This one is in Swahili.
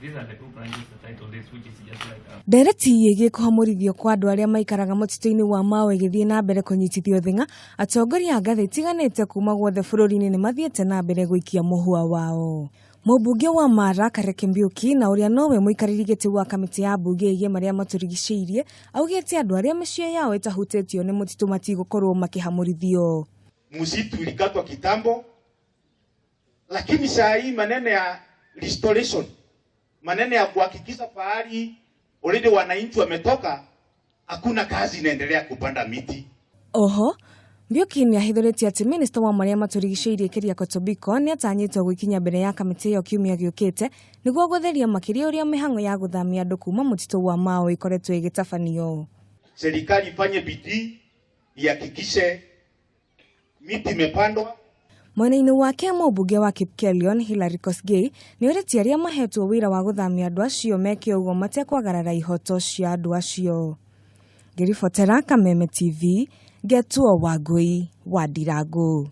These are the two branches the title is, which is just like Ndereti giikaro kwa andu aria maikaraga mutitu-ini wa Mau igithie na mbere kunyitithio thinga, atongoria a ngathĩ itiganĩte kuma guothe bũrũri-inĩ nĩ mathiĩte na mbere gũikia mũhua wao. Mbunge wa Mara Kareke Mbiuki na uria nowe muikariri giti wa kamiti ya mbunge igii maria maturigiciirie augite andu aria mĩciĩ yao itahutĩtio nĩ mutitu matigukorwo makihamurithio. Msitu ilikatwa kitambo, lakini saa hii maneno ya restoration, maneno ya kuhakikisha fahari already wananchi wametoka, hakuna kazi inaendelea kupanda miti. Oho Mbiuki ni ahithũrĩtie ati minista wa maria maturigiciirie Keriako Tobiko ni atanyĩtwo gũkinya mbere ya kamiti ĩyo kiumia gĩũkĩte nĩguo gũtheria makiria ũrĩa mĩhang'o ya guthamia andu kuuma mutitu wa Mau ikoretwo igitabanio. Serikali ifanye bidii ihakikishe miti imepandwa. Mwena-inĩ wake mbunge wa Keriako Hillary Kosgei ni ũrĩtie aria mahetwo wĩra wa guthamia andu acio meke ũguo matekwagarara ihoto cia andu acio. Ngĩribotera Kameme TV, Getuo Wangui wa Ndirangu.